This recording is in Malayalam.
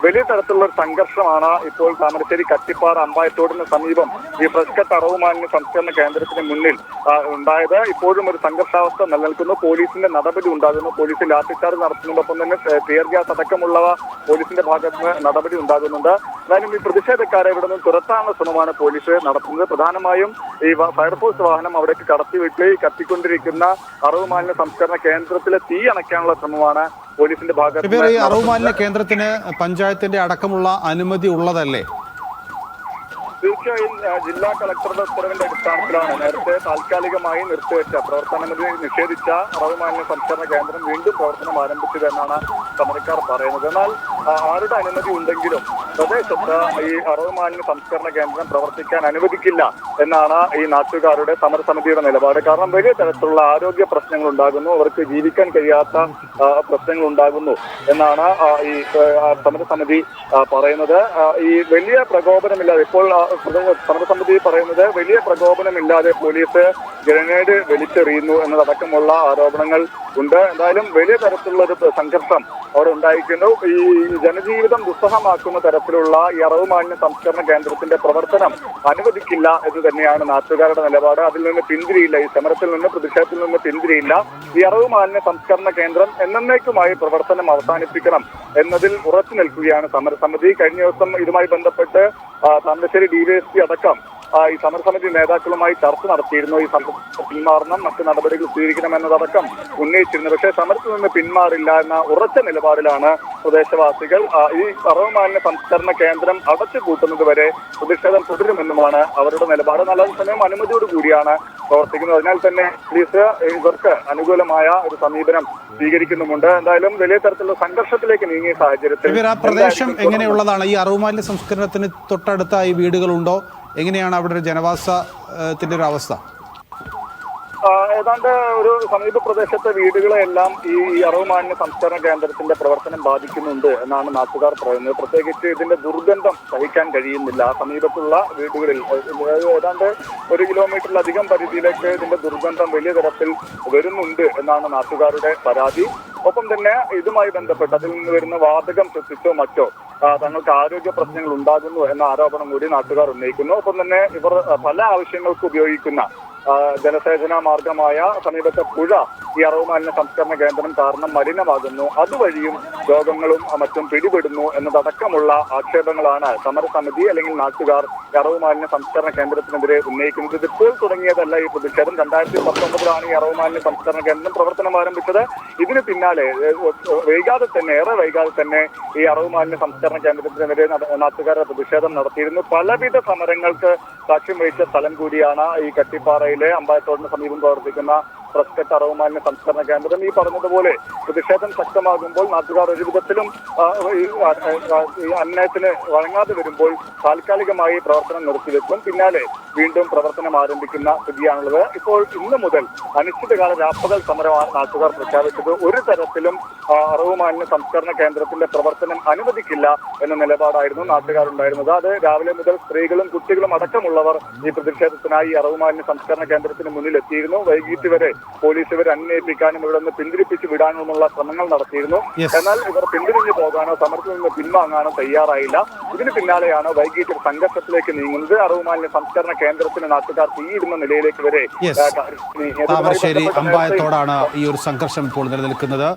വലിയ തരത്തിലുള്ള ഒരു സംഘർഷമാണ് ഇപ്പോൾ താമരശ്ശേരി കട്ടിപ്പാറ അമ്പായത്തോടിന് സമീപം ഈ ഫ്രഷ് കട്ട് അറവ് മാലിന്യ സംസ്കരണ കേന്ദ്രത്തിന് മുന്നിൽ ഉണ്ടായത്. ഇപ്പോഴും ഒരു സംഘർഷാവസ്ഥ നിലനിൽക്കുന്നു. പോലീസിന്റെ നടപടി ഉണ്ടാകുന്നു. പോലീസ് ലാത്തിച്ചാർജ് നടത്തുന്നതോടൊപ്പം തന്നെ ടിയർ ഗ്യാസ് അടക്കമുള്ളവ പോലീസിന്റെ ഭാഗത്ത് നിന്ന് നടപടി ഉണ്ടാകുന്നുണ്ട്. എന്തായാലും ഈ പ്രതിഷേധക്കാരെ ഇവിടെ നിന്ന് തുരത്താനുള്ള ശ്രമമാണ് പോലീസ് നടത്തുന്നത്. പ്രധാനമായും ഈ ഫയർഫോഴ്സ് വാഹനം അവിടേക്ക് കടത്തിവിട്ട് കത്തിക്കൊണ്ടിരിക്കുന്ന അറവ് മാലിന്യ സംസ്കരണ കേന്ദ്രത്തിലെ തീ അണയ്ക്കാനുള്ള ശ്രമമാണ് പോലീസിന്റെ ഭാഗത്ത്. ഈ അറവ് മാലിന്യ കേന്ദ്രത്തിന് പഞ്ചായത്തിന്റെ അടക്കമുള്ള അനുമതി ഉള്ളതല്ലേ? തീർച്ചയായും ജില്ലാ കളക്ടറുടെ ഉത്തരവിന്റെ അടിസ്ഥാനത്തിലാണ് നേരത്തെ താൽക്കാലികമായി നിർത്തിവെച്ച പ്രവർത്തനാനുമതി നിഷേധിച്ച അറവ് മാലിന്യ സംസ്കരണ കേന്ദ്രം വീണ്ടും പ്രവർത്തനം ആരംഭിച്ചതെന്നാണ് സമരക്കാർ പറയുന്നത്. എന്നാൽ ആരുടെ അനുമതി ഉണ്ടെങ്കിലും പ്രദേശത്ത് ഈ അറവ് മാലിന്യ സംസ്കരണ കേന്ദ്രം പ്രവർത്തിക്കാൻ അനുവദിക്കില്ല എന്നാണ് ഈ നാട്ടുകാരുടെ സമരസമിതിയുടെ നിലപാട്. കാരണം വലിയ തരത്തിലുള്ള ആരോഗ്യ പ്രശ്നങ്ങൾ ഉണ്ടാകുന്നു, അവർക്ക് ജീവിക്കാൻ കഴിയാത്ത പ്രശ്നങ്ങൾ ഉണ്ടാകുന്നു എന്നാണ് ഈ സമരസമിതി പറയുന്നത്. ഈ വലിയ പ്രകോപനമില്ലാതെ ഇപ്പോൾ സമരസമിതി പറയുന്നത് വലിയ പ്രകോപനമില്ലാതെ പോലീസ് ഗ്രനേഡ് വലിച്ചെറിയുന്നു എന്നതടക്കമുള്ള ആരോപണങ്ങൾ ഉണ്ട്. എന്തായാലും വലിയ തരത്തിലുള്ള ഒരു സംഘർഷം അവിടെ ഉണ്ടായിരിക്കുന്നു. ഈ ജനജീവിതം ദുസ്സഹമാക്കുന്ന തരത്തിലുള്ള ഈ അറവ് മാലിന്യ സംസ്കരണ കേന്ദ്രത്തിന്റെ പ്രവർത്തനം അനുവദിക്കില്ല എന്ന് തന്നെയാണ് നാട്ടുകാരുടെ നിലപാട്. അതിൽ നിന്ന് പിന്തിരിയില്ല. ഈ സമരത്തിൽ നിന്ന് പ്രതിഷേധത്തിൽ നിന്ന് പിന്തിരിയില്ല. ഈ അറവ് മാലിന്യ സംസ്കരണ കേന്ദ്രം എന്നേക്കുമായി പ്രവർത്തനം അവസാനിപ്പിക്കണം എന്നതിൽ ഉറച്ചു നിൽക്കുകയാണ് സമരസമിതി. കഴിഞ്ഞ ദിവസം ഇതുമായി ബന്ധപ്പെട്ട് താമരശ്ശേരി ഡിവൈഎസ്പി അടക്കം ഈ സമരസമിതി നേതാക്കളുമായി ചർച്ച നടത്തിയിരുന്നു. ഈ സമരത്തിൽ പിന്മാറണം, മറ്റു നടപടികൾ സ്വീകരിക്കണം എന്നതടക്കം ഉന്നയിച്ചിരുന്നു. പക്ഷേ സമരത്തിൽ നിന്ന് പിന്മാറില്ല എന്ന ഉറച്ച നിലപാടിലാണ് പ്രദേശവാസികൾ. ഈ അറവ് മാലിന്യ സംസ്കരണ കേന്ദ്രം അടച്ചുപൂട്ടുന്നത് വരെ പ്രതിഷേധം തുടരുമെന്നുമാണ് അവരുടെ നിലപാട്. നല്ല സമയം അനുമതിയോട് കൂടിയാണ് പ്രവർത്തിക്കുന്നത്. അതിനാൽ തന്നെ പോലീസ് ഇവർക്ക് അനുകൂലമായ ഒരു സമീപനം സ്വീകരിക്കുന്നുമുണ്ട്. എന്തായാലും വലിയ തരത്തിലുള്ള സംഘർഷത്തിലേക്ക് നീങ്ങിയ സാഹചര്യത്തിൽ പ്രദേശം എങ്ങനെയുള്ളതാണ്? ഈ അറവ് മാലിന്യ സംസ്കരണത്തിന് തൊട്ടടുത്ത ഈ വീടുകളുണ്ടോ? എങ്ങനെയാണ് അവിടെ ഒരു ജനവാസത്തിന്റെ ഒരു അവസ്ഥ? ഏതാണ്ട് ഒരു സമീപ പ്രദേശത്തെ വീടുകളെല്ലാം ഈ അറവ് മാലിന്യ സംസ്കരണ കേന്ദ്രത്തിന്റെ പ്രവർത്തനം ബാധിക്കുന്നുണ്ട് എന്നാണ് നാട്ടുകാർ പറയുന്നത്. പ്രത്യേകിച്ച് ഇതിന്റെ ദുർഗന്ധം സഹിക്കാൻ കഴിയുന്നില്ല. സമീപത്തുള്ള വീടുകളിൽ ഏതാണ്ട് 1 കിലോമീറ്ററിലധികം പരിധിയിലേക്ക് ഇതിന്റെ ദുർഗന്ധം വലിയ തരത്തിൽ വരുന്നുണ്ട് എന്നാണ് നാട്ടുകാരുടെ പരാതി. ഒപ്പം തന്നെ ഇതുമായി ബന്ധപ്പെട്ട് അതിൽ നിന്ന് വരുന്ന വാതകം ശ്വസിച്ചോ മറ്റോ തങ്ങൾക്ക് ആരോഗ്യ പ്രശ്നങ്ങൾ ഉണ്ടാകുന്നു എന്ന ആരോപണം കൂടി നാട്ടുകാർ ഉന്നയിക്കുന്നു. ഒപ്പം തന്നെ ഇവർ പല ആവശ്യങ്ങൾക്ക് ഉപയോഗിക്കുന്ന ജലസേചന മാർഗമായ സമീപത്തെ പുഴ ഈ അറവ് മാലിന്യ സംസ്കരണ കേന്ദ്രം കാരണം മലിനമാകുന്നു, അതുവഴിയും രോഗങ്ങളും മറ്റും പിടിപെടുന്നു എന്നതടക്കമുള്ള ആക്ഷേപങ്ങളാണ് സമരസമിതി അല്ലെങ്കിൽ നാട്ടുകാർ അറവ് മാലിന്യ സംസ്കരണ കേന്ദ്രത്തിനെതിരെ ഉന്നയിക്കുന്നത്. ഇതിപ്പോൾ തുടങ്ങിയതല്ല ഈ പ്രതിഷേധം. 2019 ഈ അറവ് മാലിന്യ സംസ്കരണ കേന്ദ്രം പ്രവർത്തനം ആരംഭിച്ചത്. ഇതിന് പിന്നാലെ ഏറെ വൈകാതെ തന്നെ ഈ അറവ് മാലിന്യ സംസ്കരണ കേന്ദ്രത്തിനെതിരെ നാട്ടുകാരുടെ പ്രതിഷേധം നടത്തിയിരുന്നു. പലവിധ സമരങ്ങൾക്ക് സാക്ഷ്യം വഹിച്ച സ്ഥലം കൂടിയാണ് ഈ കട്ടിപ്പാറയിലെ അമ്പായത്തോടിന് സമീപം പ്രവർത്തിക്കുന്ന ഫ്രഷ് കട്ട് അറവ് മാലിന്യ സംസ്കരണ കേന്ദ്രം. ഈ പറഞ്ഞതുപോലെ പ്രതിഷേധം ശക്തമാകുമ്പോൾ നാട്ടുകാർ ഒരു വിധത്തിലും അന്യായത്തിന് വഴങ്ങാതെ വരുമ്പോൾ താൽക്കാലികമായി പ്രവർത്തനം നിർത്തിവെക്കും. പിന്നാലെ വീണ്ടും പ്രവർത്തനം ആരംഭിക്കുന്ന സ്ഥിതിയാണുള്ളത്. ഇപ്പോൾ ഇന്ന് മുതൽ അനിശ്ചിതകാല രാപ്പകൽ സമരമാണ് നാട്ടുകാർ പ്രഖ്യാപിച്ചത്. ഒരു തരത്തിലും അറവ് മാലിന്യ സംസ്കരണ കേന്ദ്രത്തിന്റെ പ്രവർത്തനം അനുവദിക്കില്ല എന്ന നിലപാടായിരുന്നു നാട്ടുകാരുണ്ടായിരുന്നത്. അത് രാവിലെ മുതൽ സ്ത്രീകളും കുട്ടികളും അടക്കമുള്ളവർ ഈ പ്രതിഷേധത്തിനായി അറവ് മാലിന്യ സംസ്കരണ കേന്ദ്രത്തിന് മുന്നിൽ എത്തിയിരുന്നു. വൈകിട്ട് വരെ പോലീസ് ഇവരെ അന്വേഷിക്കാനും ഇവിടെ നിന്ന് പിന്തിരിപ്പിച്ച് വിടാനുമുള്ള ശ്രമങ്ങൾ നടത്തിയിരുന്നു. എന്നാൽ ഇവർ പിന്തിരിഞ്ഞു പോകാനോ സമരത്തിൽ നിന്ന് പിൻവാങ്ങാനോ തയ്യാറായില്ല. ഇതിന് പിന്നാലെയാണ് വൈകിട്ട് സംഘർഷത്തിലേക്ക് നീങ്ങുന്നത്. അറവ് മാലിന്യ സംസ്കരണ കേന്ദ്രത്തിന് നാട്ടുകാർ തീയിടുന്ന നിലയിലേക്ക് വരെ താമരശ്ശേരി അമ്പായത്തോടാണ് ഈ ഒരു സംഘർഷം ഇപ്പോൾ നിലനിൽക്കുന്നത്.